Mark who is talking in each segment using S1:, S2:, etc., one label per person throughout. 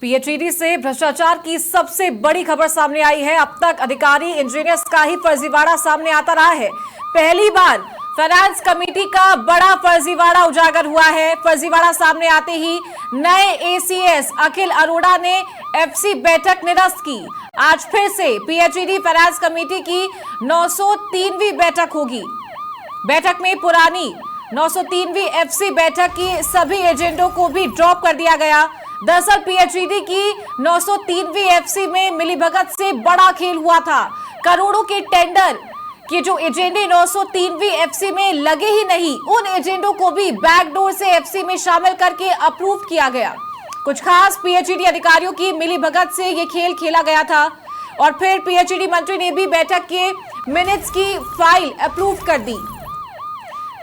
S1: PHED से भ्रष्टाचार की सबसे बड़ी खबर सामने आई है। अब तक अधिकारी इंजीनियर्स का ही फर्जीवाड़ा सामने आता रहा है। पहली बार फाइनेंस कमेटी का बड़ा फर्जीवाड़ा उजागर हुआ है। फर्जीवाड़ा सामने आते ही नए एसीएस अखिल अरोड़ा ने एफसी बैठक निरस्त की। आज फिर से पीएचईडी फाइनेंस कमेटी की 903वीं बैठक होगी। बैठक में पुरानी 903वीं एफसी बैठक की सभी एजेंडों को भी ड्रॉप कर दिया गया। दरअसल पीएचईडी की 903वीं एफसी में मिलीभगत से बड़ा खेल हुआ था। करोड़ों के टेंडर के जो एजेंडे 903वीं एफसी में लगे ही नहीं, उन एजेंडों को भी बैकडोर से एफसी में शामिल करके अप्रूव किया गया। कुछ खास पीएचईडी अधिकारियों की मिलीभगत से ये खेल खेला गया था और फिर पीएचईडी मंत्री ने भी बैठक के मिनट्स की फाइल अप्रूव कर दी।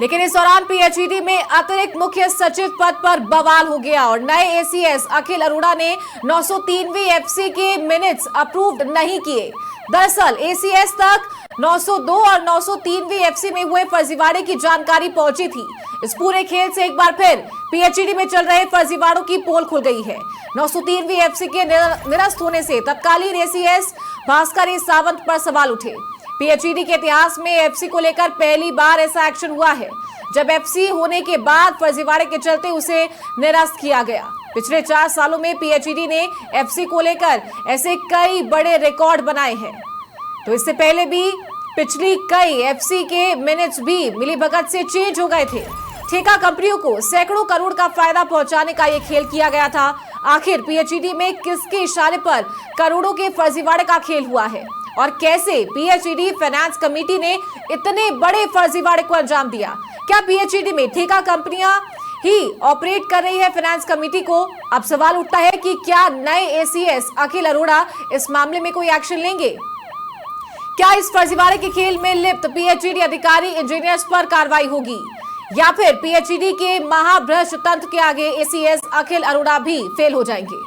S1: लेकिन इस दौरान पीएचईडी में अतिरिक्त मुख्य सचिव पद पर बवाल हो गया और नए एसीएस अखिल अरोड़ा ने 903वीं एफसी के मिनट्स अप्रूव्ड नहीं किए। दरअसल एसीएस तक 902 और 903वीं एफसी में हुए फर्जीवाड़े की जानकारी पहुंची थी। इस पूरे खेल से एक बार फिर पीएचईडी में चल रहे फर्जीवाड़ों की पोल खुल गई है। 903वीं एफसी के निरस्त होने से तत्कालीन एसीएस भास्कर सावंत पर सवाल उठे। पीएचईडी के इतिहास में एफसी को लेकर पहली बार ऐसा एक्शन हुआ है जब एफसी होने के बाद फर्जीवाड़े के चलते उसे निरस्त किया गया। पिछले 4 सालों में पीएचईडी ने एफसी को लेकर ऐसे कई बड़े रिकॉर्ड बनाए हैं। तो इससे पहले भी पिछली कई एफसी के मिनट्स भी मिलीभगत से चेंज हो गए थे। ठेका कंपनियों को सैकड़ों करोड़ का फायदा पहुंचाने का यह खेल किया गया था। आखिर पीएचईडी में किसके इशारे पर करोड़ों के फर्जीवाड़े का खेल हुआ है और कैसे पीएचईडी फाइनेंस कमेटी ने इतने बड़े फर्जीवाड़े को अंजाम दिया? क्या पीएचईडी में ठेका कंपनियां ही ऑपरेट कर रही है फाइनेंस कमेटी को? अब सवाल उठता है कि क्या नए एसीएस अखिल अरोड़ा इस मामले में कोई एक्शन लेंगे? क्या इस फर्जीवाड़े के खेल में लिप्त पीएचईडी अधिकारी इंजीनियर्स पर कार्रवाई होगी या फिर पीएचईडी के महाभ्रष्ट तंत्र के आगे एसीएस अखिल अरोड़ा भी फेल हो जाएंगे?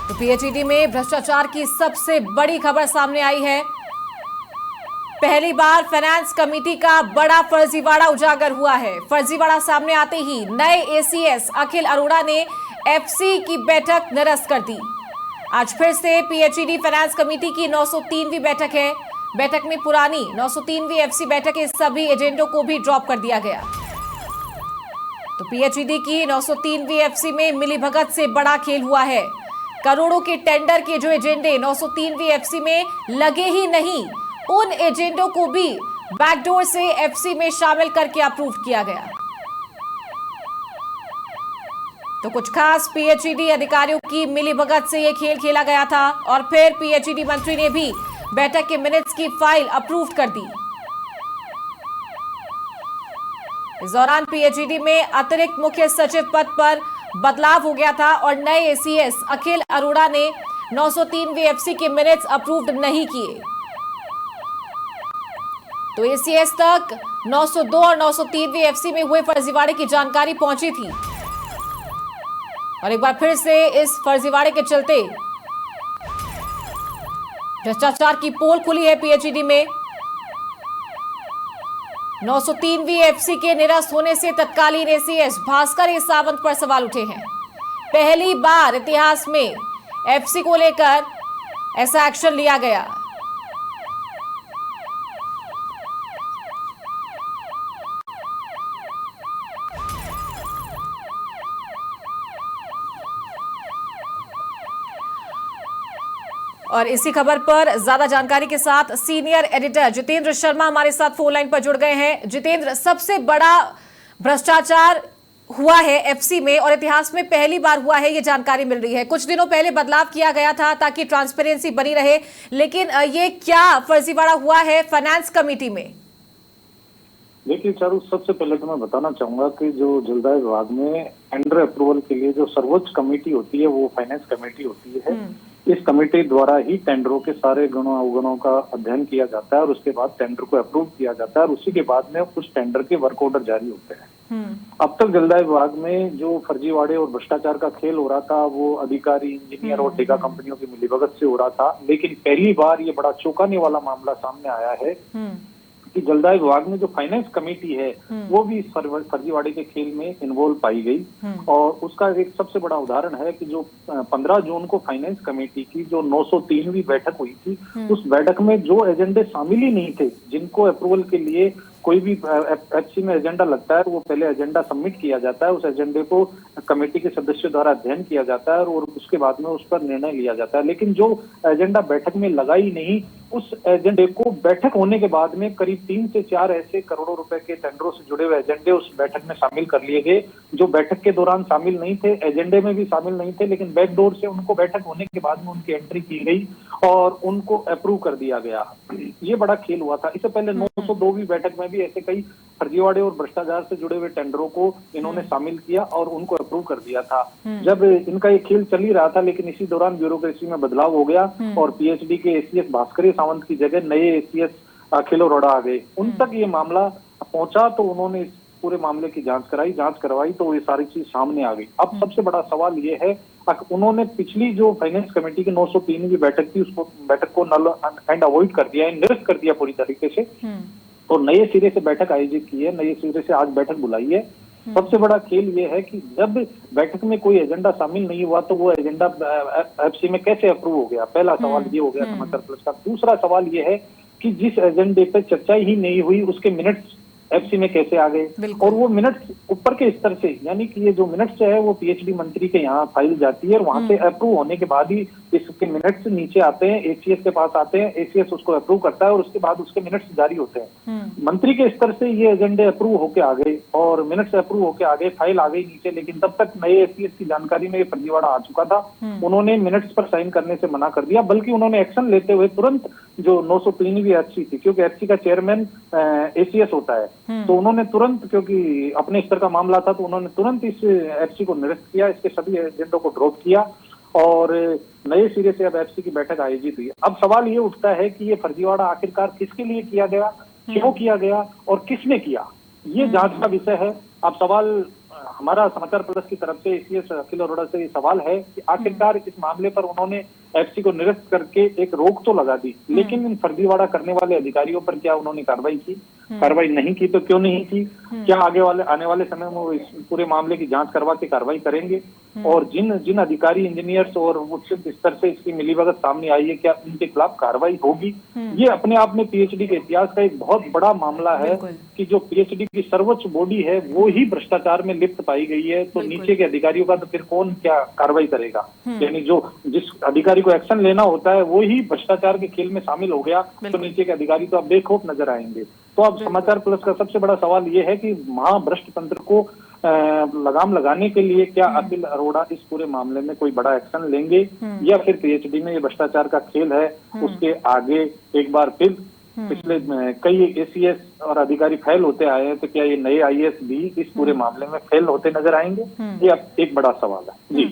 S1: तो पीएचईडी में भ्रष्टाचार की सबसे बड़ी खबर सामने आई है। पहली बार फाइनेंस कमेटी का बड़ा फर्जीवाड़ा उजागर हुआ है। फर्जीवाड़ा सामने आते ही नए एसीएस अखिल अरोड़ा ने एफसी की बैठक निरस्त कर दी। आज फिर से पीएचईडी फाइनेंस कमेटी की 903वीं बैठक है। बैठक में पुरानी 903वीं एफसी बैठक के सभी एजेंडों को भी ड्रॉप कर दिया गया। तो पीएचईडी की 903वीं एफसी में मिलीभगत से बड़ा खेल हुआ है। करोड़ों के टेंडर के जो एजेंडे 903वीं एफसी में लगे ही नहीं, उन एजेंडों को भी बैकडोर से एफसी में शामिल करके अप्रूव किया गया। तो कुछ खास पीएचईडी अधिकारियों की मिलीभगत से यह खेल खेला गया था और फिर पीएचईडी मंत्री ने भी बैठक के मिनट्स की फाइल अप्रूव कर दी। इस दौरान पीएचईडी में अतिरिक्त मुख्य सचिव पद पर बदलाव हो गया था और नए एसीएस अखिल अरोड़ा ने 903वीं एफसी के मिनट्स अप्रूव्ड नहीं किए। तो एसीएस तक 902 और 903वीं एफसी में हुए फर्जीवाड़े की जानकारी पहुंची थी और एक बार फिर से इस फर्जीवाड़े के चलते भ्रष्टाचार की पोल खुली है पीएचईडी में। 903वीं एफसी के निरस्त होने से तत्कालीन एसीएस भास्कर सावंत पर सवाल उठे हैं। पहली बार इतिहास में एफसी को लेकर ऐसा एक्शन लिया गया। और इसी खबर पर ज्यादा जानकारी के साथ सीनियर एडिटर जितेंद्र शर्मा हमारे साथ फोन लाइन पर जुड़ गए हैं। जितेंद्र, सबसे बड़ा भ्रष्टाचार हुआ है एफसी में और इतिहास में पहली बार हुआ है, ये जानकारी मिल रही है। कुछ दिनों पहले बदलाव किया गया था ताकि ट्रांसपेरेंसी बनी रहे, लेकिन ये क्या फर्जीवाड़ा हुआ है फाइनेंस कमेटी में?
S2: देखिए चारू, सबसे पहले तो मैं बताना चाहूंगा कि जो जलदाय विभाग में टेंडर अप्रूवल के लिए जो सर्वोच्च कमेटी होती है वो फाइनेंस कमेटी होती है। इस कमेटी द्वारा ही टेंडरों के सारे गुणों अवगुणों का अध्ययन किया जाता है और उसके बाद टेंडर को अप्रूव किया जाता है और उसी के बाद में उस टेंडर के वर्क ऑर्डर जारी होते हैं। अब तक जलदाय विभाग में जो फर्जीवाड़े और भ्रष्टाचार का खेल हो रहा था वो अधिकारी, इंजीनियर और ठेका कंपनियों की मिलीभगत से हो रहा था, लेकिन पहली बार ये बड़ा चौंकाने वाला मामला सामने आया है कि जलदाय विभाग में जो फाइनेंस कमेटी है वो भी इस फर्जीवाड़े के खेल में इन्वॉल्व पाई गई। और उसका एक सबसे बड़ा उदाहरण है कि जो 15 जून को फाइनेंस कमेटी की जो 903वीं बैठक हुई थी, उस बैठक में जो एजेंडे शामिल ही नहीं थे, जिनको अप्रूवल के लिए कोई भी एफसी में एजेंडा लगता है वो पहले एजेंडा सबमिट किया जाता है, उस एजेंडे को कमेटी के सदस्यों द्वारा अध्ययन किया जाता है और उसके बाद में उस पर निर्णय लिया जाता है। लेकिन जो एजेंडा बैठक में लगा ही नहीं, उस एजेंडे को बैठक होने के बाद में करीब 3 से 4 ऐसे करोड़ों रुपए के टेंडरों से जुड़े हुए एजेंडे उस बैठक में शामिल कर लिए गए, जो बैठक के दौरान शामिल नहीं थे, एजेंडे में भी शामिल नहीं थे, लेकिन बैकडोर से उनको बैठक होने के बाद में उनकी एंट्री की गई और उनको अप्रूव कर दिया गया। ये बड़ा खेल हुआ था। इससे पहले 902वीं बैठक में भी ऐसे कई फर्जीवाड़े और भ्रष्टाचार से जुड़े हुए टेंडरों को इन्होंने शामिल किया और उनको अप्रूव कर दिया था। जब इनका ये खेल चल ही रहा था, लेकिन इसी दौरान ब्यूरोक्रेसी में बदलाव हो गया और पीएचडी के एसीएस भास्कर सावंत की जगह नए एसीएस अखिल अरोड़ा आ गए। उन तक ये मामला पहुंचा तो उन्होंने इस पूरे मामले की जांच करवाई तो ये सारी चीज सामने आ गई। अब सबसे बड़ा सवाल ये है, उन्होंने पिछली जो फाइनेंस कमेटी की 903वीं बैठक थी उसको बैठक को नल एंड अवॉइड कर दिया, निरस्त कर दिया पूरी तरीके से, और नए सिरे से बैठक आयोजित की है, नए सिरे से आज बैठक बुलाई है। सबसे बड़ा खेल ये है कि जब बैठक में कोई एजेंडा शामिल नहीं हुआ तो वो एजेंडा एफसी में कैसे अप्रूव हो गया, पहला सवाल ये हो गया समाचार प्लस का। दूसरा सवाल ये है कि जिस एजेंडे पे चर्चा ही नहीं हुई उसके मिनट्स एफसी में कैसे आ गए, और वो मिनट्स ऊपर के स्तर से, यानी कि ये जो मिनट्स है वो पीएचडी मंत्री के यहाँ फाइल जाती है और वहां से अप्रूव होने के बाद ही इसके मिनट्स नीचे आते हैं, एसीएस के पास आते हैं, एसीएस उसको अप्रूव करता है और उसके बाद उसके मिनट्स जारी होते हैं। मंत्री के स्तर से ये एजेंडे अप्रूव होके आ गए और मिनट्स अप्रूव होके आ गए, फाइल आ गई नीचे, लेकिन तब तक नए एसीएस की जानकारी में ये फर्जीवाड़ा आ चुका था। उन्होंने मिनट्स पर साइन करने से मना कर दिया, बल्कि उन्होंने एक्शन लेते हुए तुरंत जो 903वीं एफसी थी, क्योंकि एफसी का चेयरमैन एसीएस होता है, तो उन्होंने तुरंत, क्योंकि अपने स्तर का मामला था, तो उन्होंने तुरंत इस एफसी को निरस्त किया, इसके सभी एजेंडों को ड्रॉप किया और नए सिरे से अब एफसी की बैठक आयोजित हुई। अब सवाल ये उठता है कि ये फर्जीवाड़ा आखिरकार किसके लिए किया गया, क्यों किया गया और किसने किया, ये जांच का विषय है। अब सवाल हमारा समाचार प्लस की तरफ से एसीएस अखिल अरोड़ा से ये सवाल है कि आखिरकार इस मामले पर उन्होंने एफसी को निरस्त करके एक रोक तो लगा दी, लेकिन इन फर्जीवाड़ा करने वाले अधिकारियों पर क्या उन्होंने कार्रवाई की, कार्रवाई नहीं की तो क्यों नहीं की, क्या आने वाले समय में वो इस पूरे मामले की जांच करवा के कार्रवाई करेंगे, और जिन अधिकारी, इंजीनियर्स और उच्च स्तर से इसकी मिलीभगत सामने आई है, क्या उनके खिलाफ कार्रवाई होगी। ये अपने आप में पीएचडी के इतिहास का एक बहुत बड़ा मामला है कि जो पीएचडी की सर्वोच्च बॉडी है वो ही भ्रष्टाचार में लिप्त पाई गई है, तो नीचे के अधिकारियों का तो फिर कौन क्या कार्रवाई करेगा। यानी जिस अधिकारी को एक्शन लेना होता है वो ही भ्रष्टाचार के खेल में शामिल हो गया, तो नीचे के अधिकारी तो अब बेखौफ नजर आएंगे। तो अब समाचार प्लस का सबसे बड़ा सवाल ये है कि महाभ्रष्ट तंत्र को लगाम लगाने के लिए क्या अखिल अरोड़ा इस पूरे मामले में कोई बड़ा एक्शन लेंगे, या फिर पीएचडी में ये भ्रष्टाचार का खेल है उसके आगे एक बार फिर पिछले कई एसीएस और अधिकारी फेल होते आए हैं, तो क्या ये नए आईएएस भी इस पूरे मामले में फेल होते नजर आएंगे, ये अब एक बड़ा सवाल है। जी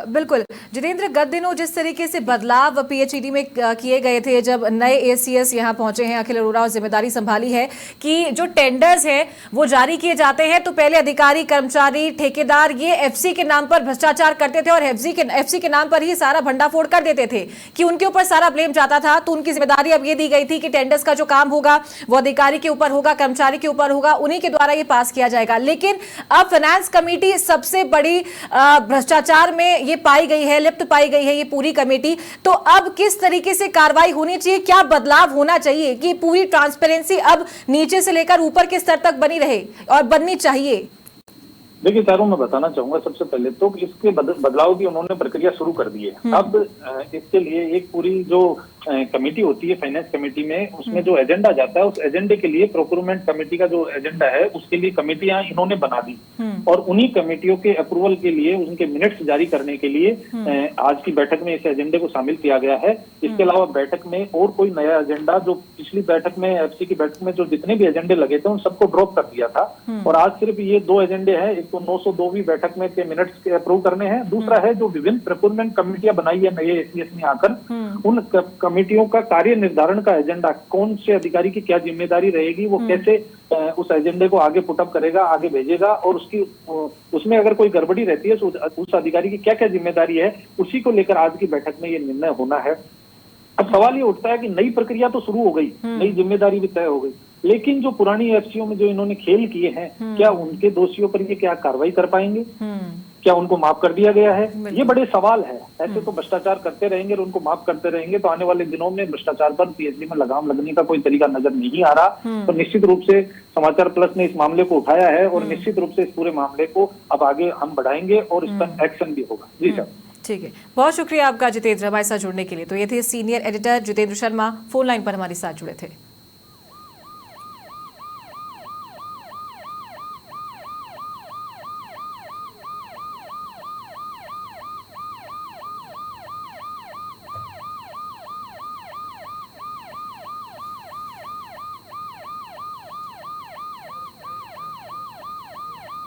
S1: बिल्कुल जितेंद्र, गत दिनों जिस तरीके से बदलाव पीएचडी में किए गए थे, जब नए एसीएस यहाँ पहुंचे हैं, अखिल अरोड़ा, और जिम्मेदारी संभाली है कि जो टेंडर्स हैं वो जारी किए जाते हैं, तो पहले अधिकारी, कर्मचारी, ठेकेदार ये एफसी के नाम पर भ्रष्टाचार करते थे और एफसी के नाम पर ही सारा भंडाफोड़ कर देते थे कि उनके ऊपर सारा ब्लेम जाता था। तो उनकी जिम्मेदारी अब ये दी गई थी कि टेंडर्स का जो काम होगा वो अधिकारी के ऊपर होगा, कर्मचारी के ऊपर होगा, उन्हीं के द्वारा ये पास किया जाएगा। लेकिन अब फाइनेंस कमेटी सबसे बड़ी भ्रष्टाचार में ये पाई गई है, लिप्त पाई गई है ये पूरी कमेटी। तो अब किस तरीके से कार्रवाई होनी चाहिए, क्या बदलाव होना चाहिए कि पूरी ट्रांसपेरेंसी अब नीचे से लेकर ऊपर के स्तर तक बनी रहे और बननी चाहिए?
S2: देखिए चारों, मैं बताना चाहूंगा सबसे पहले तो इसके बदलाव की उन्होंने प्रक्रिया शुरू कर दी है। अब इसके लिए एक पूरी जो कमेटी होती है फाइनेंस कमेटी में, उसमें जो एजेंडा जाता है, उस एजेंडे के लिए प्रोक्योरमेंट कमेटी का जो एजेंडा है उसके लिए कमेटियां इन्होंने बना दी, और उन्हीं कमेटियों के अप्रूवल के लिए, उनके मिनट्स जारी करने के लिए आज की बैठक में इस एजेंडे को शामिल किया गया है। इसके अलावा बैठक में और कोई नया एजेंडा, जो पिछली बैठक में एफसी की बैठक में जो जितने भी एजेंडे लगे थे उन सबको ड्रॉप कर दिया था, और आज सिर्फ ये 2 एजेंडे हैं। एक तो 902वीं बैठक में के मिनट्स के अप्रूव करने हैं, दूसरा है जो विभिन्न प्रोक्योरमेंट कमेटियां बनाई है नए एसीएस में आकर, उन कमेटियों का कार्य निर्धारण का एजेंडा, कौन से अधिकारी की क्या जिम्मेदारी रहेगी, वो कैसे उस एजेंडे को आगे पुटअप करेगा, आगे भेजेगा, और उसमें अगर कोई गड़बड़ी रहती है तो उस अधिकारी की क्या क्या जिम्मेदारी है, उसी को लेकर आज की बैठक में ये निर्णय होना है। अब सवाल ये उठता है कि नई प्रक्रिया तो शुरू हो गई, नई जिम्मेदारी भी तय हो गई, लेकिन जो पुरानी एफसीओ में जो इन्होंने खेल किए हैं, क्या उनके दोषियों पर ये क्या कार्रवाई कर पाएंगे, क्या उनको माफ कर दिया गया है? ये बड़े सवाल है। ऐसे तो भ्रष्टाचार करते रहेंगे और उनको माफ करते रहेंगे तो आने वाले दिनों में भ्रष्टाचार पर पीएचडी में लगाम लगने का कोई तरीका नजर नहीं आ रहा। तो निश्चित रूप से समाचार प्लस ने इस मामले को उठाया है और निश्चित रूप से इस पूरे मामले को अब आगे हम बढ़ाएंगे और इस पर एक्शन भी होगा। जी सर।
S1: ठीक है, बहुत शुक्रिया आपका जितेंद्र हमारे साथ जुड़ने के लिए। तो ये थे senior editor Jitendra Sharma, phone line पर हमारे साथ जुड़े थे।